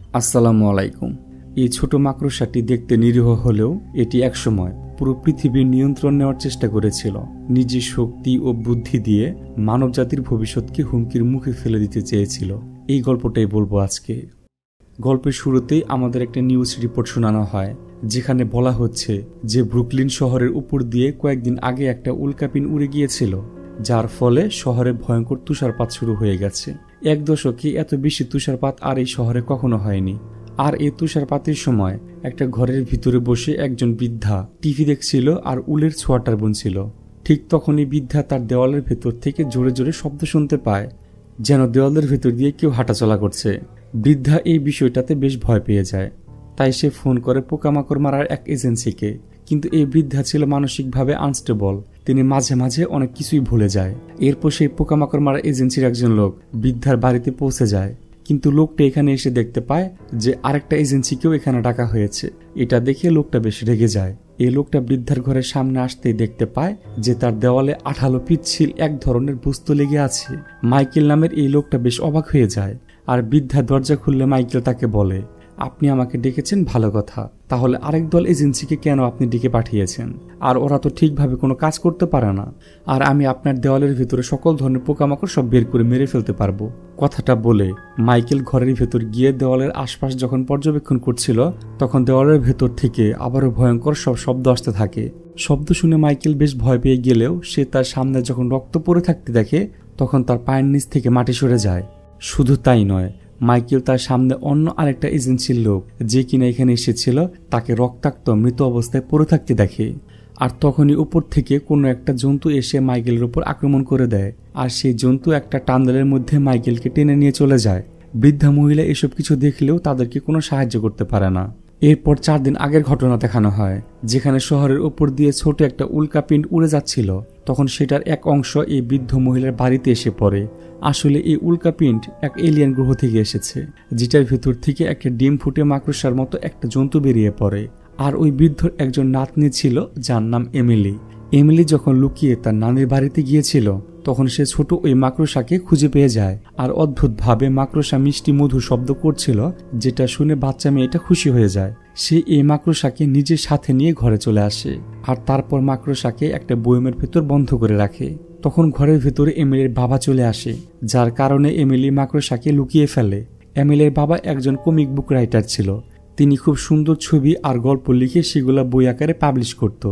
আসসালামু আলাইকুম। এই ছোট মাকড়সাটি দেখতে নিরীহ হলেও এটি একসময় পুরো পৃথিবীর নিয়ন্ত্রণ নেওয়ার চেষ্টা করেছিল। নিজের শক্তি ও বুদ্ধি দিয়ে মানবজাতির ভবিষ্যৎকে হুমকির মুখে ফেলে দিতে চেয়েছিল। এই গল্পটাই বলবো আজকে। গল্পের শুরুতেই আমাদের একটা নিউজ রিপোর্ট শোনানো হয়, যেখানে বলা হচ্ছে যে ব্রুকলিন শহরের উপর দিয়ে কয়েকদিন আগে একটা উল্কাপিণ্ড উড়ে গিয়েছিল, যার ফলে শহরে ভয়ঙ্কর তুষারপাত শুরু হয়ে গেছে। এক দশকে এত বেশি তুষারপাত আর এই শহরে কখনো হয়নি। আর এই তুষারপাতের সময় একটা ঘরের ভিতরে বসে একজন বৃদ্ধা টিভি দেখছিল আর উলের ছোঁয়াটার বুনছিল। ঠিক তখনই বৃদ্ধা তার দেওয়ালের ভেতর থেকে জোরে জোরে শব্দ শুনতে পায়, যেন দেওয়ালের ভেতর দিয়ে কেউ হাঁটাচলা করছে। বৃদ্ধা এই বিষয়টাতে বেশ ভয় পেয়ে যায়, তাই সে ফোন করে পোকামাকড় মারার এক এজেন্সিকে। কিন্তু এই বৃদ্ধা ছিল মানসিকভাবে আনস্টেবল, তিনি মাঝে মাঝে অনেক কিছুই ভুলে যায়। এরপর সেই পোকামাকড় মারা এজেন্সির একজন লোক বৃদ্ধার বাড়িতে পৌঁছে যায়, কিন্তু লোকটা এখানে এসে দেখতে পায় যে আরেকটা এজেন্সিকেও এখানে ডাকা হয়েছে। এটা দেখে লোকটা বেশ রেগে যায়। এই লোকটা বৃদ্ধার ঘরের সামনে আসতেই দেখতে পায় যে তার দেওয়ালে আঠালো পিচ্ছিল এক ধরনের বস্তু লেগে আছে। মাইকেল নামের এই লোকটা বেশ অবাক হয়ে যায়, আর বৃদ্ধা দরজা খুললে মাইকেল তাকে বলে, আপনি আমাকে ডেকেছেন ভালো কথা, তাহলে আরেক দল এজেন্সিকে কেন আপনি ডেকে পাঠিয়েছেন? আর ওরা তো ঠিকভাবে কোনো কাজ করতে পারে না, আর আমি আপনার দেওয়ালের ভিতরে সকল ধরনের পোকামাকড় সব বের করে মেরে ফেলতে পারবো। কথাটা বলে মাইকেল ঘরের ভেতর গিয়ে দেওয়ালের আশপাশ যখন পর্যবেক্ষণ করছিল, তখন দেওয়ালের ভেতর থেকে আবারও ভয়ঙ্কর সব শব্দ আসতে থাকে। শব্দ শুনে মাইকেল বেশ ভয় পেয়ে গেলেও সে তার সামনে যখন রক্ত পড়ে থাকতে দেখে, তখন তার পায়ের নিচ থেকে মাটি সরে যায়। শুধু তাই নয়, মাইকেল তার সামনে অন্য আরেকটা এজেন্সির লোক যে কিনা এখানে এসেছিল তাকে রক্তাক্ত মৃত অবস্থায় পড়ে থাকতে দেখে। আর তখনই উপর থেকে কোনো একটা জন্তু এসে মাইকেলের উপর আক্রমণ করে দেয়, আর সেই জন্তু একটা টানেলের মধ্যে মাইকেলকে টেনে নিয়ে চলে যায়। বৃদ্ধা মহিলা এসব কিছু দেখলেও তাদেরকে কোনো সাহায্য করতে পারে না। এরপর 4 দিন আগের ঘটনা দেখানো হয়, যেখানে শহরের উপর দিয়ে ছোট একটা উল্কাপিণ্ড উড়ে যাচ্ছিল। তখন সেটার এক অংশ এই বৃদ্ধ মহিলার বাড়িতে এসে পড়ে। আসলে এই উল্কাপিণ্ড এক এলিয়েন গ্রহ থেকে এসেছে, যেটার ভেতর থেকে একটা ডিম ফুটে মাকড়সার মতো একটা জন্তু বেরিয়ে পড়ে। আর ওই বৃদ্ধর একজন নাতনি ছিল, যার নাম এমিলি। এমিলি যখন লুকিয়ে তার নানির বাড়িতে গিয়েছিল, তখন সে ছোট ওই মাকড়সাকে খুঁজে পেয়ে যায়। আর অদ্ভুতভাবে মাকড়সা মিষ্টি মধু শব্দ করছিল, যেটা শুনে বাচ্চা মেয়েটা খুশি হয়ে যায়। সে এই মাকড়সাকে নিজের সাথে নিয়ে ঘরে চলে আসে, আর তারপর মাকড়সাকে একটা বয়মের ভেতর বন্ধ করে রাখে। তখন ঘরের ভেতরে এমিলির বাবা চলে আসে, যার কারণে এমিলি মাকড়সাকে লুকিয়ে ফেলে। এমিলির বাবা একজন কমিক বুক রাইটার ছিল। তিনি খুব সুন্দর ছবি আর গল্প লিখে সেগুলো বই আকারে পাবলিশ করত।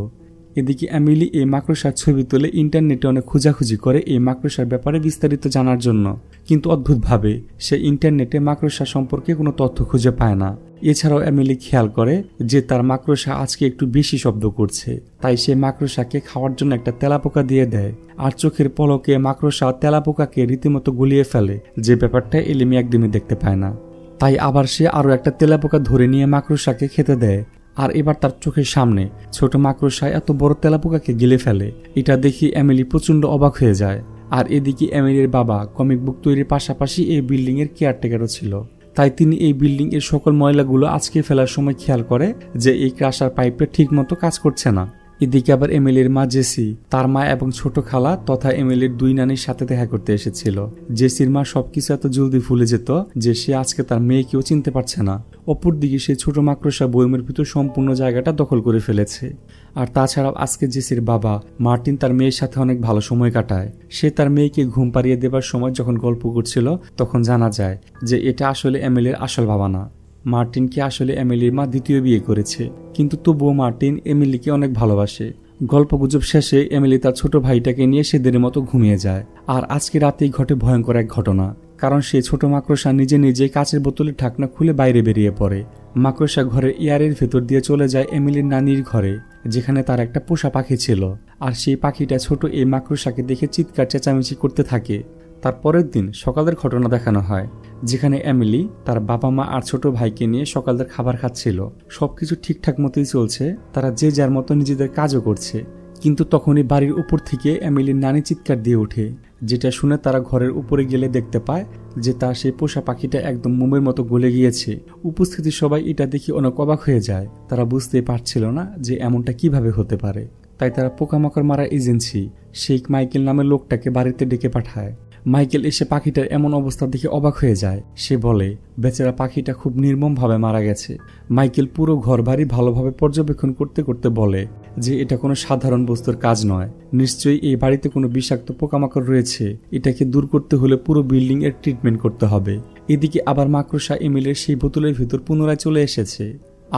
এদিকে এমিলি এই মাকড়সার ছবি তুলে ইন্টারনেটে অনেক খোঁজাখুঁজি করে এই মাকড়সার ব্যাপারে বিস্তারিত জানার জন্য, কিন্তু অদ্ভুতভাবে সে ইন্টারনেটে মাকড়সা সম্পর্কে কোনো তথ্য খুঁজে পায় না। এছাড়াও এমিলি খেয়াল করে যে তার মাকড়সা আজকে একটু বেশি শব্দ করছে, তাই সে মাকড়সাকে খাওয়ার জন্য একটা তেলাপোকা দিয়ে দেয়। আর চোখের পলকে মাকড়সা তেলাপোকাকে রীতিমতো গুলিয়ে ফেলে, যে ব্যাপারটা এলিমি একদমই দেখতে পায় না। তাই আবার সে আরও একটা তেলাপোকা ধরে নিয়ে মাকড়সাকে খেতে দেয়। আর এবার তার চোখের সামনে ছোট মাকড়সা এত বড় তেলাপোকাকে গিলে ফেলে। এটা দেখে এমিলি প্রচন্ড অবাক হয়ে যায়। আর এদিকে এমিলির বাবা কমিক বুক তৈরির পাশাপাশি এই বিল্ডিং এর কেয়ারটেকারও ছিল, তাই তিনি এই বিল্ডিং এর সকল ময়লাগুলো আজকে ফেলার সময় খেয়াল করে যে এই ক্রাশার পাইপটা ঠিক মতো কাজ করছে না। এদিকে আবার এমিলির মা জেসি, তার মা এবং ছোট খালা তথা এমিলির 2 নানির সাথে দেখা করতে এসেছিল। জেসির মা সবকিছু এত জলদি ভুলে যেত যে সে আজকে তার মেয়েকেও চিনতে পারছে না। অপরদিকে সে ছোট মাকড়সা বয়মের ভিতর সম্পূর্ণ জায়গাটা দখল করে ফেলেছে। আর তাছাড়াও আজকে জেসির বাবা মার্টিন তার মেয়ের সাথে অনেক ভালো সময় কাটায়। সে তার মেয়েকে ঘুম পাড়িয়ে দেবার সময় যখন গল্প করছিল, তখন জানা যায় যে এটা আসলে এমিলির আসল বাবা না। মার্টিনকে আসলে এমিলির মা দ্বিতীয় বিয়ে করেছে, কিন্তু তবুও মার্টিন এমিলিকে অনেক ভালোবাসে। গল্পগুজব শেষে এমিলি তার ছোট ভাইটাকে নিয়ে সেদিনের মতো ঘুমিয়ে যায়। আর আজকে রাতেই ঘটে ভয়ঙ্কর এক ঘটনা, কারণ সেই ছোট মাকড়সা নিজে নিজে কাচের বোতলের ঢাকনা খুলে বাইরে বেরিয়ে পড়ে। মাকড়সা ঘরের এয়ারের ভেতর দিয়ে চলে যায় এমিলির নানির ঘরে, যেখানে তার একটা পোষা পাখি ছিল। আর সেই পাখিটা ছোট এই মাকড়সাকে দেখে চিৎকার চেঁচামেচি করতে থাকে। তার পরের দিন সকালের ঘটনা দেখানো হয়, যেখানে এমিলি তার বাবা মা আর ছোট ভাইকে নিয়ে সকালের খাবার খাচ্ছিল। সবকিছু ঠিকঠাক মতোই চলছে, তারা যে যার মতো নিজেদের কাজও করছে। কিন্তু তখনই বাড়ির উপর থেকে এমিলির নানি চিৎকার দিয়ে ওঠে, যেটা শুনে তারা ঘরের উপরে গেলে দেখতে পায় যে তার সেই পোষা পাখিটা একদম মোমের মতো গলে গিয়েছে। উপস্থিত সবাই এটা দেখে অনেক অবাক হয়ে যায়। তারা বুঝতেই পারছিল না যে এমনটা কিভাবে হতে পারে। তাই তারা পোকামাকড় মারা এজেন্সি শেখ মাইকেল নামের লোকটাকে বাড়িতে ডেকে পাঠায়। মাইকেল এসে পাখিটার এমন অবস্থা দেখে অবাক হয়ে যায়। সে বলে বেচারা পাখিটা খুব নির্মমভাবে মারা গেছে। মাইকেল পুরো ঘর বাড়ি ভালোভাবে পর্যবেক্ষণ করতে করতে বলে যে এটা কোনো সাধারণ বস্তুর কাজ নয়, নিশ্চয়ই এই বাড়িতে কোনো বিষাক্ত পোকামাকড় রয়েছে। এটাকে দূর করতে হলে পুরো বিল্ডিং এর ট্রিটমেন্ট করতে হবে। এদিকে আবার মাকড়সা এমিলের সেই বোতলের ভিতর পুনরায় চলে এসেছে।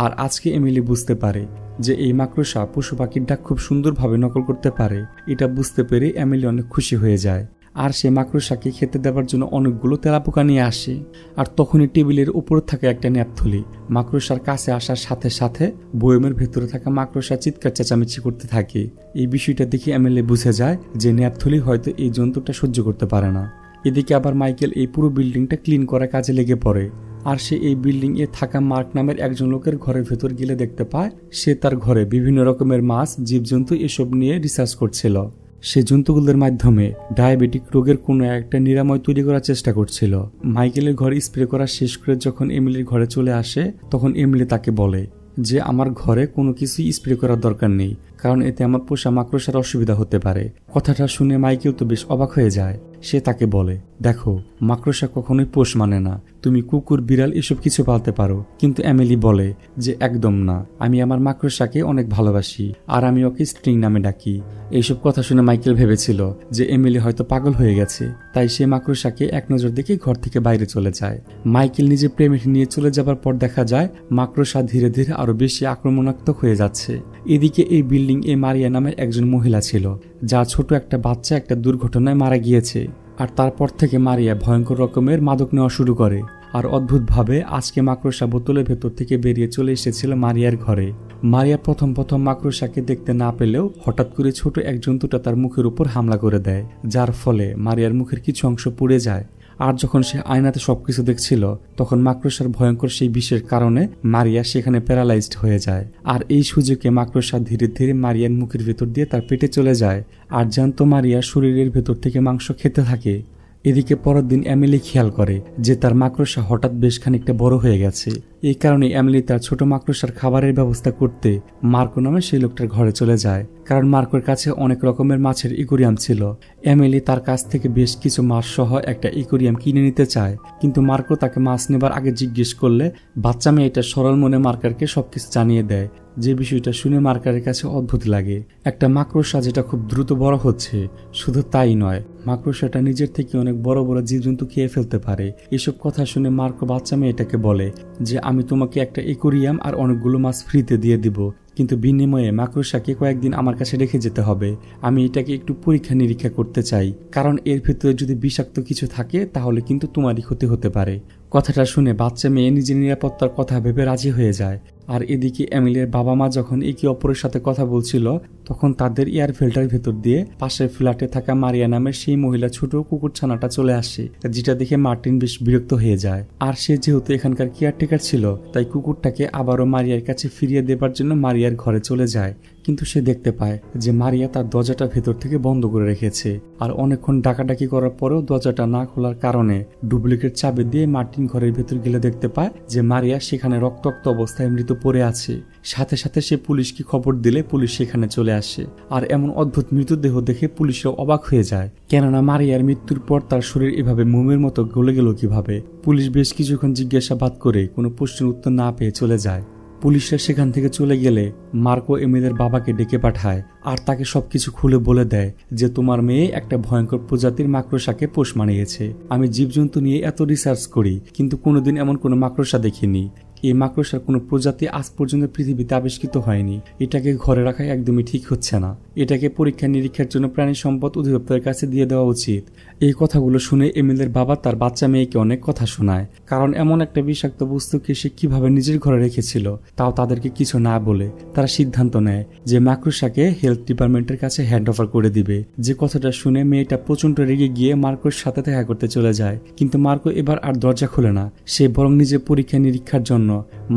আর আজকে এমিলি বুঝতে পারে যে এই মাকড়সা পশু পাখির ডাক খুব সুন্দরভাবে নকল করতে পারে। এটা বুঝতে পেরে এমিলি অনেক খুশি হয়ে যায়। আর সে মাকড়সাকে খেতে দেওয়ার জন্য অনেকগুলো তেলাপোকা নিয়ে আসে। আর তখনই টেবিলের উপর থাকা একটা ন্যাপথলি মাকড়সার কাছে আসার সাথে সাথে বয়মের ভেতরে থাকা মাকড়সা চিৎকার চেঁচামেচি করতে থাকে। এই বিষয়টা দেখে এমিলি বুঝে যায় যে ন্যাপথলি হয়তো এই জন্তুটা সহ্য করতে পারে না। এদিকে আবার মাইকেল এই পুরো বিল্ডিংটা ক্লিন করার কাজে লেগে পড়ে। আর সে এই বিল্ডিং এ থাকা মার্ক নামের একজন লোকের ঘরের ভেতর গেলে দেখতে পায় সে তার ঘরে বিভিন্ন রকমের মাছ, জীবজন্তু এসব নিয়ে রিসার্চ করছিল। সে জন্তুগুলোর মাধ্যমে ডায়াবেটিক রোগের কোনো একটা নিরাময় তৈরি করার চেষ্টা করছিল। মাইকেলের ঘর স্প্রে করা শেষ করে যখন এমিলির ঘরে চলে আসে তখন এমিলি তাকে বলে যে আমার ঘরে কোনো কিছুই স্প্রে করার দরকার নেই, কারণ এতে আমার পোষা মাকড়সার অসুবিধা হতে পারে। কথাটা শুনে মাইকেল তো বেশ অবাক হয়ে যায়। সে তাকে বলে দেখো, মাকড়সা কখনোই পোষ মানে না, তুমি কুকুর, বিড়াল এসব কিছু পালতে পারো। কিন্তু এমিলি বলে যে একদম না, আমি আমার মাকড়সাকে অনেক ভালোবাসি আর আমি ওকে স্ট্রিং নামে ডাকি। এইসব কথা শুনে মাইকেল ভেবেছিল যে এমিলি হয়তো পাগল হয়ে গেছে, তাই সে মাকড়সাকে এক নজর দেখে ঘর থেকে বাইরে চলে যায়। মাইকেল নিজে প্রেমিক নিয়ে চলে যাবার পর দেখা যায় মাকড়সা ধীরে ধীরে আরো বেশি আক্রমণাত্মক হয়ে যাচ্ছে। এদিকে এই বিল্ডিং এ মারিয়া নামের একজন মহিলা ছিল, যার ছোট একটা বাচ্চা একটা দুর্ঘটনায় মারা গিয়েছে। আর তারপর থেকে মারিয়া ভয়ঙ্কর রকমের মাদক নেওয়া শুরু করে। আর অদ্ভুতভাবে আজকে মাকড়সা বোতলের ভেতর থেকে বেরিয়ে চলে এসেছিল মারিয়ার ঘরে। মারিয়া প্রথম মাকড়সাকে দেখতে না পেলেও হঠাৎ করে ছোট এক জন্তুটা তার মুখের উপর হামলা করে দেয়, যার ফলে মারিয়ার মুখের কিছু অংশ পুড়ে যায়। আর যখন সে আয়নাতে সবকিছু দেখছিল তখন মাকড়সার ভয়ঙ্কর সেই বিষের কারণে মারিয়া সেখানে প্যারালাইজড হয়ে যায়। আর এই সুযোগে মাকড়সা ধীরে ধীরে মারিয়ার মুখের ভেতর দিয়ে তার পেটে চলে যায় আর জ্যান্ত মারিয়া শরীরের ভেতর থেকে মাংস খেতে থাকে। এদিকে পরের দিন এমিলি খেয়াল করে যে তার মাকড়সা হঠাৎ বেশ খানিকটা বড় হয়ে গেছে। এই কারণে এমিলি তার ছোট মাকড়সার খাবারের ব্যবস্থা করতে মার্কো নামে সেই লোকটার ঘরে চলে যায়, কারণ মার্কোর কাছে অনেক রকমের মাছের ইকোরিয়াম ছিল। এমিলি তার কাছ থেকে বেশ কিছু মাছ সহ একটা ইকোরিয়াম কিনে নিতে চায়, কিন্তু মার্কো তাকে মাছ নেবার আগে জিজ্ঞেস করলে বাচ্চা মেয়েটা সরল মনে মার্কারকে সবকিছু জানিয়ে দেয়, যে বিষয়টা শুনে মার্কারের কাছে অদ্ভুত লাগে। একটা মাকড়সা যেটা খুব দ্রুত বড় হচ্ছে, শুধু তাই নয়, মাকড়সাটা নিজের থেকে অনেক বড় বড় জীবজন্তু খেয়ে ফেলতে পারে। এসব কথা শুনে মার্কো বাচ্চা মেয়েটাকে বলে যে আমি তোমাকে একটা অ্যাকোয়ারিয়াম আর অনেকগুলো মাছ ফ্রিতে দিয়ে দিব, কিন্তু বিনিময়ে মাকড়সাকে কয়েকদিন আমার কাছে রেখে যেতে হবে। আমি এটাকে একটু পরীক্ষা নিরীক্ষা করতে চাই, কারণ এর ভেতরে যদি বিষাক্ত কিছু থাকে তাহলে কিন্তু তোমারই ক্ষতি হতে পারে। কথাটা শুনে বাচ্চা মেয়ে নিজের নিরাপত্তার কথা ভেবে রাজি হয়ে যায়। আর এদিকে এমিলির বাবা মা যখন একে অপরের সাথে কথা বলছিল তখন তাদের এয়ার ফিল্টার ভেতর দিয়ে পাশের ফ্ল্যাটে থাকা মারিয়া নামের সেই মহিলা ছোট কুকুরছানাটা চলে আসে, যেটা দেখে মার্টিন বেশ বিরক্ত হয়ে যায়। আর সে যেহেতু এখানকার কেয়ারটেকার ছিল তাই কুকুরটাকে আবারও মারিয়ার কাছে ফিরিয়ে দেবার জন্য মারিয়ার ঘরে চলে যায়। কিন্তু সে দেখতে পায় যে মারিয়া তার দরজাটা ভেতর থেকে বন্ধ করে রেখেছে। আর অনেকক্ষণ ডাকাডাকি করার পরেও দরজাটা না খোলার কারণে ডুপ্লিকেট চাবি দিয়ে মার্টিন ঘরের ভেতর গেলে দেখতে পায় যে মারিয়া সেখানে রক্তাক্ত অবস্থায় মৃত পড়ে আছে। সাথে সাথে সে পুলিশকে খবর দিলে পুলিশ সেখানে চলে আসে। আর এমন অদ্ভুত মৃতদেহ দেখে পুলিশও অবাক হয়ে যায়, কেননা মারিয়ার মৃত্যুর পর তার শরীর এভাবে মোমের মতো গলে গেল কিভাবে। পুলিশ বেশ কিছুক্ষণ জিজ্ঞাসাবাদ করে কোনো প্রশ্নের উত্তর না পেয়ে চলে যায়। পুলিশরা সেখান থেকে চলে গেলে মার্কো এমিলের বাবাকে ডেকে পাঠায় আর তাকে সবকিছু খুলে বলে দেয় যে তোমার মেয়ে একটা ভয়ঙ্কর প্রজাতির মাকড়সাকে পোষ মানিয়েছে। আমি জীবজন্তু নিয়ে এত রিসার্চ করি কিন্তু কোনোদিন এমন কোনো মাকড়সা দেখিনি। এই মাকড়সার কোনো প্রজাতি আজ পর্যন্ত পৃথিবীতে আবিষ্কৃত হয়নি। এটাকে ঘরে রাখা একদমই ঠিক হচ্ছে না। এটাকে পরীক্ষা নিরীক্ষার জন্য প্রাণী সম্পদ অধিদপ্তরের কাছে দিয়ে দেওয়া উচিত। এই কথাগুলো শুনে এমিলের বাবা তার বাচ্চা মেয়েকে অনেক কথা শোনায়, কারণ এমন একটা বিষাক্ত বস্তুকে সে কিভাবে নিজের ঘরে রেখেছিল তাও তাদেরকে কিছু না বলে তারা সিদ্ধান্ত নেয় যে মাকড়সাকে হেলথ ডিপার্টমেন্টের কাছে হ্যান্ড ওভার করে দিবে। যে কথাটা শুনে মেয়েটা প্রচন্ড রেগে গিয়ে মার্কোর সাথে দেখা করতে চলে যায়, কিন্তু মার্কো এবার আর দরজা খোলে না। সে বরং নিজের পরীক্ষা নিরীক্ষার জন্য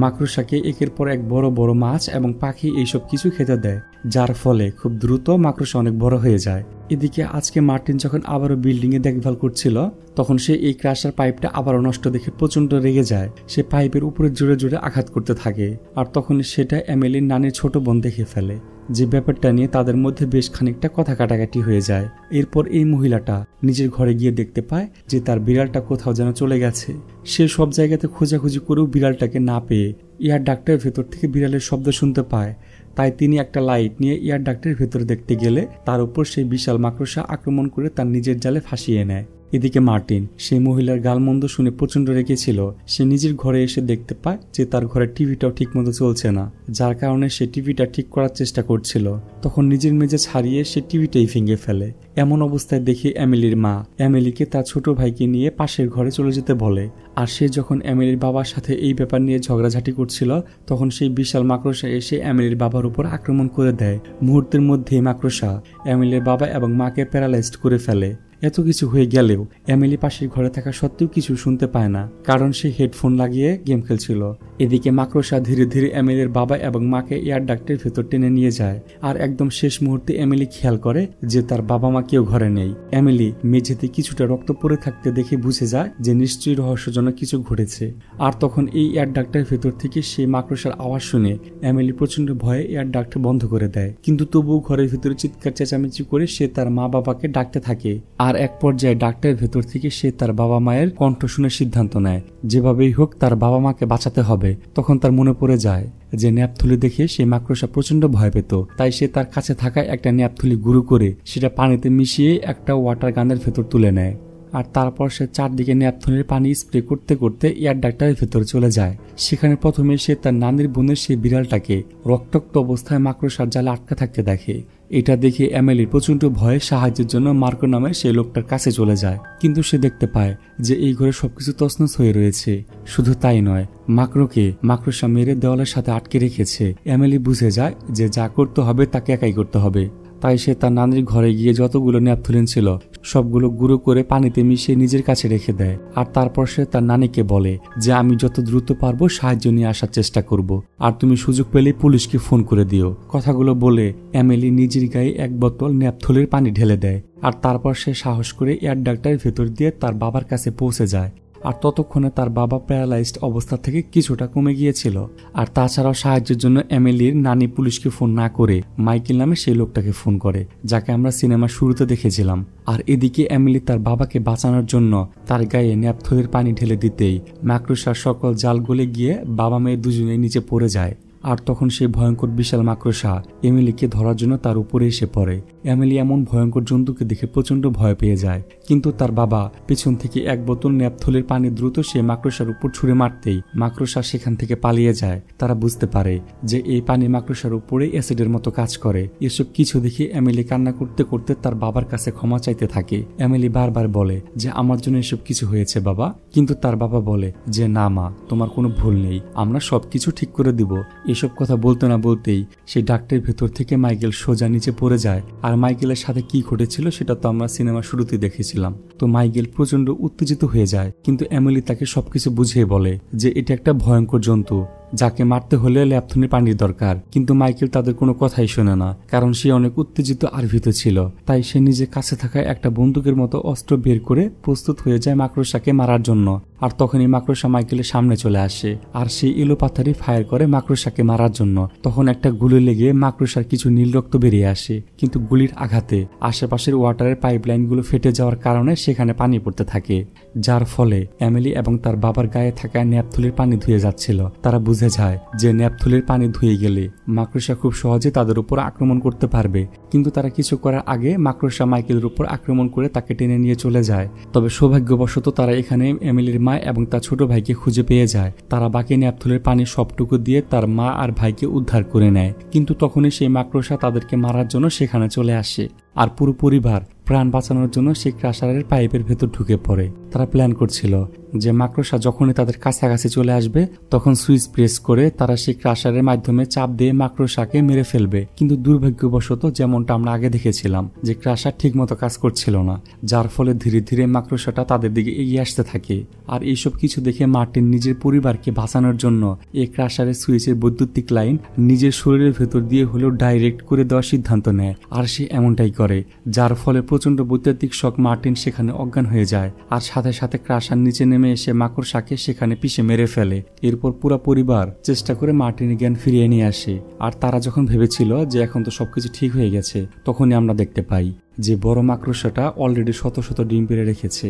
মাকড়সাকে একের পর এক বড় বড় মাছ এবং পাখি এইসব কিছু খেতে দেয়, যার ফলে খুব দ্রুত মাকড়সা অনেক বড় হয়ে যায়। এদিকে আজকে মার্টিন যখন আবারও বিল্ডিং এ দেখভাল করছিল তখন সে এই ক্রাশার পাইপটা আবারও নষ্ট দেখে প্রচন্ড রেগে যায়। সে পাইপের উপরে জোরে জোরে আঘাত করতে থাকে আর তখন সেটা এমিলির নানির ছোট বোন দেখে ফেলে। যে ব্যাপারটা নিয়ে তাদের মধ্যে বেশ খানিকটা কথা কাটাকাটি হয়ে যায়। এরপর এই মহিলাটা নিজের ঘরে গিয়ে দেখতে পায় যে তার বিড়ালটা কোথাও যেন চলে গেছে। সে সব জায়গাতে খোঁজাখুঁজি করেও বিড়ালটাকে না পেয়ে এয়ার ডাক্টের ভেতর থেকে বিড়ালের শব্দ শুনতে পায়। তাই তিনি একটা লাইট নিয়ে এয়ার ডাক্টের ভেতর দেখতে গেলে তার উপর সেই বিশাল মাকড়সা আক্রমণ করে তার নিজের জালে ফাঁসিয়ে নেয়। এদিকে মার্টিন সেই মহিলার গালমন্দ শুনে প্রচন্ড রেগেছিল। সে নিজের ঘরে এসে দেখতে পায় যে তার ঘরের টিভিটাও ঠিক মতো চলছে না, যার কারণে সে টিভিটা ঠিক করার চেষ্টা করছিল। তখন নিজের মেজাজ হারিয়ে সে টিভিটাই ভেঙে ফেলে। এমন অবস্থায় দেখে এমিলির মা এমিলিকে তার ছোট ভাইকে নিয়ে পাশের ঘরে চলে যেতে বলে। আর সে যখন এমিলির বাবার সাথে এই ব্যাপার নিয়ে ঝগড়াঝাটি করছিল তখন সেই বিশাল মাকড়সা এসে এমিলির বাবার উপর আক্রমণ করে দেয়। মুহূর্তের মধ্যে মাকড়সা এমিলির বাবা এবং মাকে প্যারালাইজড করে ফেলে। এত কিছু হয়ে গেলেও এমিলি পাশের ঘরে থাকা সত্ত্বেও কিছু শুনতে পায় না, কারণ সে হেডফোন লাগিয়ে গেম খেলছিল। এদিকে মাকড়সা ধীরে ধীরে এমিলির বাবা এবং মাকে এয়ার ডাক্টের ভেতর টেনে নিয়ে যায়। আর একদম শেষ মুহূর্তে এমিলি খেয়াল করে যে তার বাবা মা কেউ ঘরে নেই। এমিলি মেঝেতে কিছুটা রক্ত পড়ে থাকতে দেখে বুঝে যায় যে নিশ্চয়ই রহস্যজনক কিছু ঘটেছে। আর তখন এই এয়ার ডাক্টের ভেতর থেকে সেই মাকড়সার আওয়াজ শুনে এমিলি প্রচন্ড ভয়ে এয়ার ডাক্ট বন্ধ করে দেয়। কিন্তু তবুও ঘরের ভেতরে চিৎকার চেঁচামেচি করে সে তার মা বাবাকে ডাকতে থাকে। আর এক পর্যায়ে ডাক্তারের ভেতর থেকে সে তার বাবা মায়ের কণ্ঠ শুনে সিদ্ধান্ত নেয় যেভাবেই হোক তার বাবা মাকে বাঁচাতে হবে। তখন তার মনে পড়ে যায় যে ন্যাপথুলি দেখে সে মাকড়সা প্রচন্ড ভয় পেত। তাই সে তার কাছে থাকা একটা ন্যাপথুলি গুঁড়ো করে সেটা পানিতে মিশিয়ে একটা ওয়াটার গানের ভেতর তুলে নেয়। আর তারপর সে চারদিকে ন্যাপথুলির পানি স্প্রে করতে করতে এয়ার ডাক্তারের ভেতরে চলে যায়। সেখানে প্রথমে সে তার নানির বোনের সেই বিড়ালটাকে রক্তাক্ত অবস্থায় মাকড়সার জালে আটকে থাকতে দেখে। এটা দেখে এমিলি প্রচন্ড ভয়ে সাহায্যের জন্য মার্কো নামে সেই লোকটার কাছে চলে যায়। কিন্তু সে দেখতে পায় যে এই ঘরে সবকিছু তছনছ হয়ে রয়েছে। শুধু তাই নয়, মাকড়োকে মাকড়সা মেরে দেওয়ালের সাথে আটকে রেখেছে। এমিলি বুঝে যায় যে যা করতে হবে তাকে একাই করতে হবে। তাই সে তার নানির ঘরে গিয়ে যতগুলো ন্যাপথুলিন ছিল সবগুলো গুঁড়ো করে পানিতে মিশিয়ে নিজের কাছে রেখে দেয়। আর তারপর সে তার নানিকে বলে যে আমি যত দ্রুত পারবো সাহায্য নিয়ে আসার চেষ্টা করব, আর তুমি সুযোগ পেলেই পুলিশকে ফোন করে দিও। কথাগুলো বলে এমিলি নিজের গায়ে এক বোতল ন্যাপথুলির পানি ঢেলে দেয়। আর তারপর সে সাহস করে এয়ার ডাক্তারের ভেতর দিয়ে তার বাবার কাছে পৌঁছে যায়। আর ততক্ষণে তার বাবা প্যারালাইজড অবস্থা থেকে কিছুটা কমে গিয়েছিল। আর তাছাড়াও সাহায্যের জন্য এমিলির নানি পুলিশকে ফোন না করে মাইকেল নামে সেই লোকটাকে ফোন করে, যাকে আমরা সিনেমার শুরুতে দেখেছিলাম। আর এদিকে এমিলি তার বাবাকে বাঁচানোর জন্য তার গায়ে ন্যাপথলির পানি ঢেলে দিতেই মাকড়সার সকল জাল গলে গিয়ে বাবা মেয়ে দুজনেই নিচে পড়ে যায়। আর তখন সেই ভয়ঙ্কর বিশাল মাকড়সা এমিলিকে ধরার জন্য তার উপরে এসে পড়ে। এমিলি এমন ভয়ঙ্কর জন্তুকে দেখে প্রচন্ড ভয় পেয়ে যায়। কিন্তু তার বাবা পেছন থেকে এক বোতল ন্যাপথলির পানি দ্রুত সে মাকড়সার উপর ছুঁড়ে মারতেই মাকড়সা সেখান থেকে পালিয়ে যায়। তারা বুঝতে পারে যে এই পানি মাকড়সার উপরে অ্যাসিডের মতো কাজ করে। এসব কিছু দেখে এমিলি কান্না করতে করতে তার বাবার কাছে ক্ষমা চাইতে থাকে। এমিলি বারবার বলে যে আমার জন্য এসব কিছু হয়েছে বাবা, কিন্তু তার বাবা বলে যে না মা, তোমার কোনো ভুল নেই, আমরা সবকিছু ঠিক করে দিব। এসব কথা বলতে না বলতেই সেই ডাক্তারের ভেতর থেকে মাইকেল সোজা নিচে পড়ে যায়। আর মাইকেলের সাথে কি ঘটেছিল সেটা তো আমরা সিনেমা শুরুতেই দেখেছিলাম। তো মাইকেল প্রচন্ড উত্তেজিত হয়ে যায়, কিন্তু এমিলি তাকে সবকিছু বুঝিয়ে বলে যে এটা একটা ভয়ঙ্কর জন্তু, যাকে মারতে হলে ন্যাপথলির পানির দরকার। কিন্তু মাইকেল তাদের কোনো কথাই শোনে না, কারণ সে অনেক উত্তেজিত আর ভীত ছিল। তাই সে নিজের কাছে থাকা একটা বন্দুকের মতো অস্ত্র বের করে প্রস্তুত হয়ে যায় মাকড়সাকে মারার জন্য। আর তখনই মাকড়সা মাইকেলের সামনে চলে আসে আর সে এলোপাথারি ফায়ার করে মাকড়সাকে মারার জন্য। তখন একটা গুলি লেগে মাকড়সার কিছু নীল রক্ত বেরিয়ে আসে, কিন্তু গুলির আঘাতে আশেপাশের ওয়াটারের পাইপলাইনগুলো ফেটে যাওয়ার কারণে সেখানে পানি পড়তে থাকে, যার ফলে এমিলি এবং তার বাবার গায়ে থাকা ন্যাপথলির পানি ধুয়ে যাচ্ছিল। তারা বুঝে যায় যে ন্যাপথলির পানি ধুয়ে গেলে মাকড়সা খুব সহজে তাদের উপর আক্রমণ করতে পারবে। কিন্তু তারা কিছু করার আগে মাকড়সা মাইকেলের উপর আক্রমণ করে তাকে টেনে নিয়ে চলে যায়। তবে সৌভাগ্যবশত তারা এখানে এমিলির মা এবং তার ছোট ভাইকে খুঁজে পেয়ে যায়। তারা বাকি ন্যাপথলির পানি সবটুকু দিয়ে তার মা আর ভাইকে উদ্ধার করে নেয়। কিন্তু তখনই সেই মাকড়সা তাদেরকে মারার জন্য সেখানে চলে আসে। আর পুরো পরিবার প্রাণ বাঁচানোর জন্য সেই ক্রাশারের পাইপের ভেতর ঢুকে পড়ে। তারা প্ল্যান করছিল যে মাকড়সা যখনই তাদের কাছাকাছি চলে আসবে তখন সুইচ প্রেস করে তারা সেই ক্রাশারের মাধ্যমে চাপ দিয়ে মাকড়সাকে মেরে ফেলবে। কিন্তু দুর্ভাগ্যবশত যেমনটা আমরা আগে দেখেছিলাম যে ক্রাশার ঠিক মতো কাজ করছিল না, যার ফলে ধীরে ধীরে মাকড়সাটা তাদের দিকে এগিয়ে আসতে থাকে। আর এইসব কিছু দেখে মার্টিন নিজের পরিবারকে বাঁচানোর জন্য এই ক্রাশারের সুইচের বৈদ্যুতিক লাইন নিজের শরীরের ভেতর দিয়ে হলেও ডাইরেক্ট করে দেওয়ার সিদ্ধান্ত নেয়। আর সে এমনটাই করে, যার ফলে প্রচন্ড বৈদ্যুতিক শক মার্টিন সেখানে অজ্ঞান হয়ে যায়। আর সাথে সাথে ক্রাশার নিচে নেমে নেমে এসে মাকড়সাকে সেখানে পিষে মেরে ফেলে। এরপর পুরো পরিবার চেষ্টা করে মার্টিনের জ্ঞান ফিরিয়ে নিয়ে আসে। আর তারা যখন ভেবেছিল যে এখন তো সবকিছু ঠিক হয়ে গেছে, তখনই আমরা দেখতে পাই যে বড় মাকড়সাটা অলরেডি শত শত ডিম পেড়ে রেখেছে,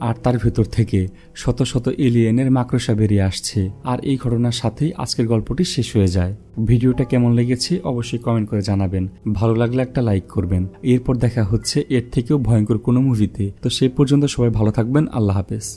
আর তার ভেতর থেকে শত শত এলিয়েনের মাকড়সা বেরিয়ে আসছে। আর এই ঘটনার সাথেই আজকের গল্পটি শেষ হয়ে যায়। ভিডিওটা কেমন লেগেছে অবশ্যই কমেন্ট করে জানাবেন। ভালো লাগলে একটা লাইক করবেন। এরপর দেখা হচ্ছে এর থেকেও ভয়ঙ্কর কোনো মুভিতে। তো সেই পর্যন্ত সবাই ভালো থাকবেন। আল্লাহ হাফেজ।